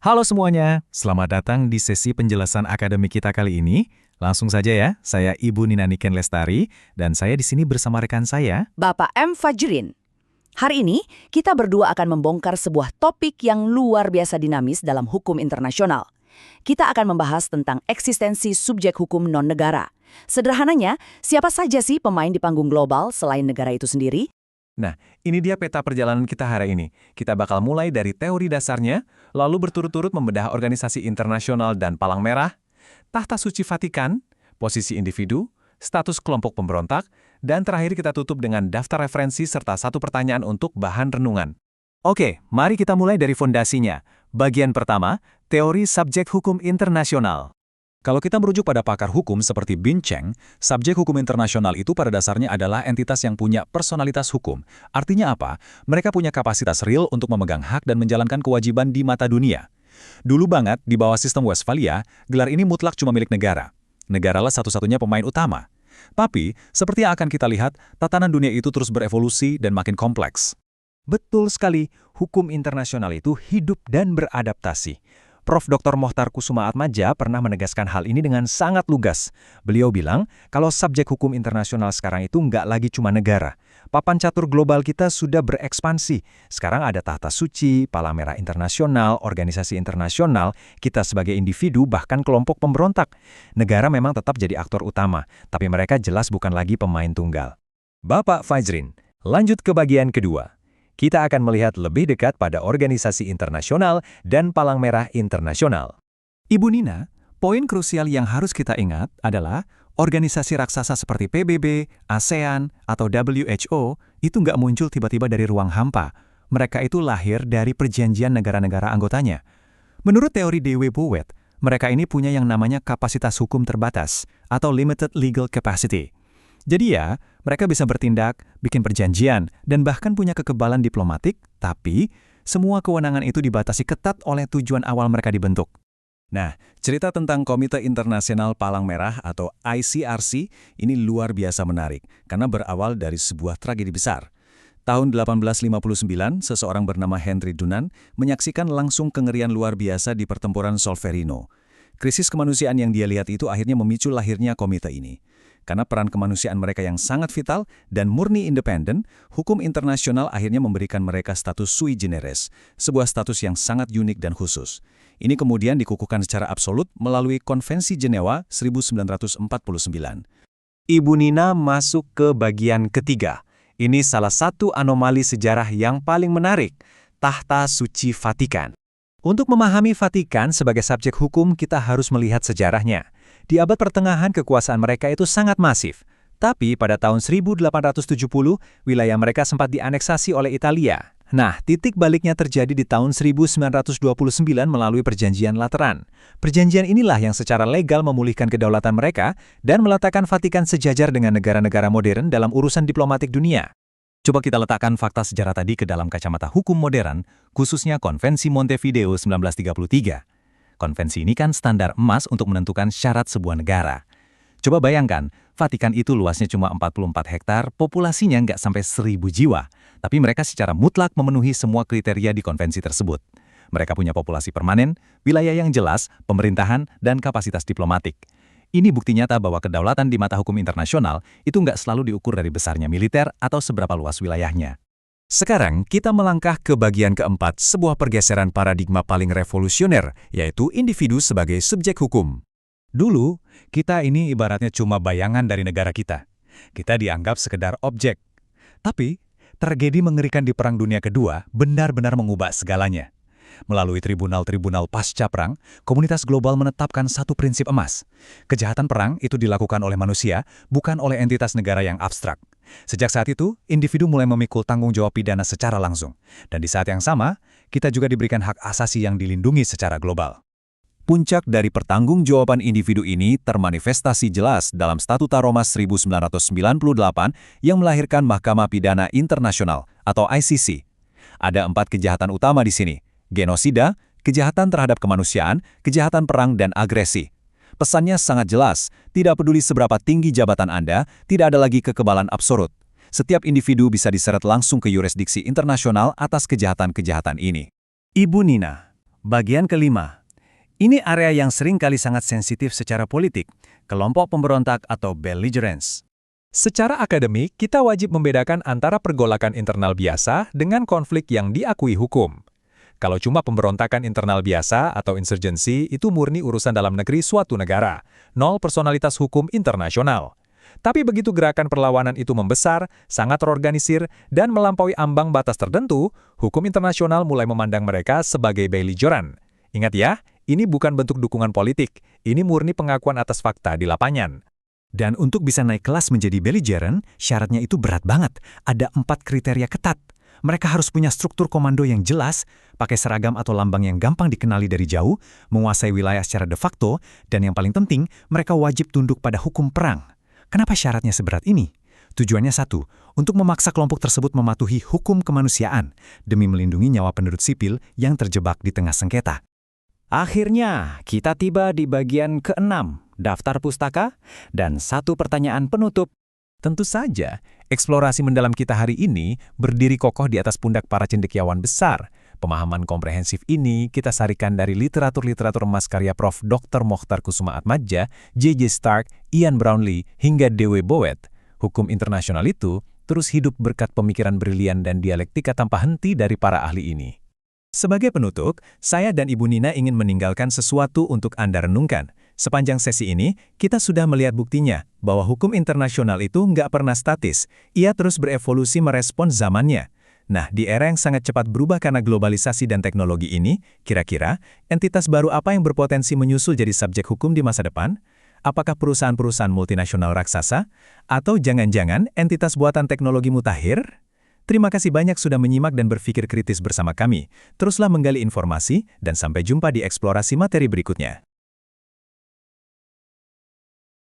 Halo semuanya, selamat datang di sesi penjelasan akademik kita kali ini. Langsung saja ya, saya Ibu Nina Niken Lestari, dan saya di sini bersama rekan saya. Bapak M. Fajrin. Hari ini, kita berdua akan membongkar sebuah topik yang luar biasa dinamis dalam hukum internasional. Kita akan membahas tentang eksistensi subjek hukum non-negara. Sederhananya, siapa saja sih pemain di panggung global selain negara itu sendiri? Nah, ini dia peta perjalanan kita hari ini. Kita bakal mulai dari teori dasarnya, lalu berturut-turut membedah organisasi internasional dan palang merah, tahta suci Vatikan, posisi individu, status kelompok pemberontak, dan terakhir kita tutup dengan daftar referensi serta satu pertanyaan untuk bahan renungan. Oke, mari kita mulai dari fondasinya. Bagian pertama, teori subjek hukum internasional. Kalau kita merujuk pada pakar hukum seperti Bin Cheng, subjek hukum internasional itu pada dasarnya adalah entitas yang punya personalitas hukum. Artinya apa? Mereka punya kapasitas real untuk memegang hak dan menjalankan kewajiban di mata dunia. Dulu banget, di bawah sistem Westphalia, gelar ini mutlak cuma milik negara. Negaralah satu-satunya pemain utama. Tapi, seperti yang akan kita lihat, tatanan dunia itu terus berevolusi dan makin kompleks. Betul sekali, hukum internasional itu hidup dan beradaptasi. Prof. Dr. Mohtar Kusumaatmadja pernah menegaskan hal ini dengan sangat lugas. Beliau bilang, kalau subjek hukum internasional sekarang itu nggak lagi cuma negara. Papan catur global kita sudah berekspansi. Sekarang ada tahta suci, palang merah internasional, organisasi internasional, kita sebagai individu, bahkan kelompok pemberontak. Negara memang tetap jadi aktor utama, tapi mereka jelas bukan lagi pemain tunggal. Bapak Fajrin, lanjut ke bagian kedua. Kita akan melihat lebih dekat pada organisasi internasional dan palang merah internasional. Ibu Nina, poin krusial yang harus kita ingat adalah organisasi raksasa seperti PBB, ASEAN, atau WHO itu nggak muncul tiba-tiba dari ruang hampa. Mereka itu lahir dari perjanjian negara-negara anggotanya. Menurut teori D.W. Bowen, mereka ini punya yang namanya kapasitas hukum terbatas atau limited legal capacity. Jadi ya, mereka bisa bertindak, bikin perjanjian, dan bahkan punya kekebalan diplomatik, tapi semua kewenangan itu dibatasi ketat oleh tujuan awal mereka dibentuk. Nah, cerita tentang Komite Internasional Palang Merah atau ICRC ini luar biasa menarik, karena berawal dari sebuah tragedi besar. Tahun 1859, seseorang bernama Henry Dunant menyaksikan langsung kengerian luar biasa di pertempuran Solferino. Krisis kemanusiaan yang dia lihat itu akhirnya memicu lahirnya komite ini. Karena peran kemanusiaan mereka yang sangat vital dan murni independen, hukum internasional akhirnya memberikan mereka status sui generis, sebuah status yang sangat unik dan khusus. Ini kemudian dikukuhkan secara absolut melalui Konvensi Jenewa 1949. Ibu Nina masuk ke bagian ketiga. Ini salah satu anomali sejarah yang paling menarik, tahta suci Vatikan. Untuk memahami Vatikan sebagai subjek hukum, kita harus melihat sejarahnya. Di abad pertengahan kekuasaan mereka itu sangat masif. Tapi pada tahun 1870, wilayah mereka sempat dianeksasi oleh Italia. Nah, titik baliknya terjadi di tahun 1929 melalui Perjanjian Lateran. Perjanjian inilah yang secara legal memulihkan kedaulatan mereka dan meletakkan Vatikan sejajar dengan negara-negara modern dalam urusan diplomatik dunia. Coba kita letakkan fakta sejarah tadi ke dalam kacamata hukum modern, khususnya Konvensi Montevideo 1933. Konvensi ini kan standar emas untuk menentukan syarat sebuah negara. Coba bayangkan, Vatikan itu luasnya cuma 44 hektar, populasinya nggak sampai 1.000 jiwa. Tapi mereka secara mutlak memenuhi semua kriteria di konvensi tersebut. Mereka punya populasi permanen, wilayah yang jelas, pemerintahan, dan kapasitas diplomatik. Ini bukti nyata bahwa kedaulatan di mata hukum internasional itu nggak selalu diukur dari besarnya militer atau seberapa luas wilayahnya. Sekarang kita melangkah ke bagian keempat, sebuah pergeseran paradigma paling revolusioner, yaitu individu sebagai subjek hukum. Dulu, kita ini ibaratnya cuma bayangan dari negara kita. Kita dianggap sekedar objek. Tapi, tragedi mengerikan di Perang Dunia Kedua benar-benar mengubah segalanya. Melalui tribunal-tribunal pasca perang, komunitas global menetapkan satu prinsip emas. Kejahatan perang itu dilakukan oleh manusia, bukan oleh entitas negara yang abstrak. Sejak saat itu, individu mulai memikul tanggung jawab pidana secara langsung. Dan di saat yang sama, kita juga diberikan hak asasi yang dilindungi secara global. Puncak dari pertanggungjawaban individu ini termanifestasi jelas dalam Statuta Roma 1998 yang melahirkan Mahkamah Pidana Internasional atau ICC. Ada 4 kejahatan utama di sini: genosida, kejahatan terhadap kemanusiaan, kejahatan perang, dan agresi. Pesannya sangat jelas, tidak peduli seberapa tinggi jabatan Anda, tidak ada lagi kekebalan absolut. Setiap individu bisa diseret langsung ke yurisdiksi internasional atas kejahatan-kejahatan ini. Ibu Nina, Bagian kelima. Ini area yang sering kali sangat sensitif secara politik, kelompok pemberontak atau belligerents. Secara akademik, kita wajib membedakan antara pergolakan internal biasa dengan konflik yang diakui hukum. Kalau cuma pemberontakan internal biasa atau insurgency, itu murni urusan dalam negeri suatu negara, nol personalitas hukum internasional. Tapi begitu gerakan perlawanan itu membesar, sangat terorganisir, dan melampaui ambang batas tertentu, hukum internasional mulai memandang mereka sebagai belligerent. Ingat ya, ini bukan bentuk dukungan politik, ini murni pengakuan atas fakta di lapangan. Dan untuk bisa naik kelas menjadi belligerent, syaratnya itu berat banget. Ada 4 kriteria ketat. Mereka harus punya struktur komando yang jelas, pakai seragam atau lambang yang gampang dikenali dari jauh, menguasai wilayah secara de facto, dan yang paling penting, mereka wajib tunduk pada hukum perang. Kenapa syaratnya seberat ini? Tujuannya satu, untuk memaksa kelompok tersebut mematuhi hukum kemanusiaan demi melindungi nyawa penduduk sipil yang terjebak di tengah sengketa. Akhirnya, kita tiba di bagian ke-6, daftar pustaka, dan satu pertanyaan penutup. Tentu saja, eksplorasi mendalam kita hari ini berdiri kokoh di atas pundak para cendekiawan besar. Pemahaman komprehensif ini kita sarikan dari literatur-literatur emas karya Prof. Dr. Mokhtar Kusumaatmadja, J.J. Stark, Ian Brownlee, hingga D.W. Bowen. Hukum internasional itu terus hidup berkat pemikiran brilian dan dialektika tanpa henti dari para ahli ini. Sebagai penutup, saya dan Ibu Nina ingin meninggalkan sesuatu untuk Anda renungkan. Sepanjang sesi ini, kita sudah melihat buktinya bahwa hukum internasional itu nggak pernah statis. Ia terus berevolusi merespon zamannya. Nah, di era yang sangat cepat berubah karena globalisasi dan teknologi ini, kira-kira entitas baru apa yang berpotensi menyusul jadi subjek hukum di masa depan? Apakah perusahaan-perusahaan multinasional raksasa? Atau jangan-jangan entitas buatan teknologi mutakhir? Terima kasih banyak sudah menyimak dan berpikir kritis bersama kami. Teruslah menggali informasi, dan sampai jumpa di eksplorasi materi berikutnya.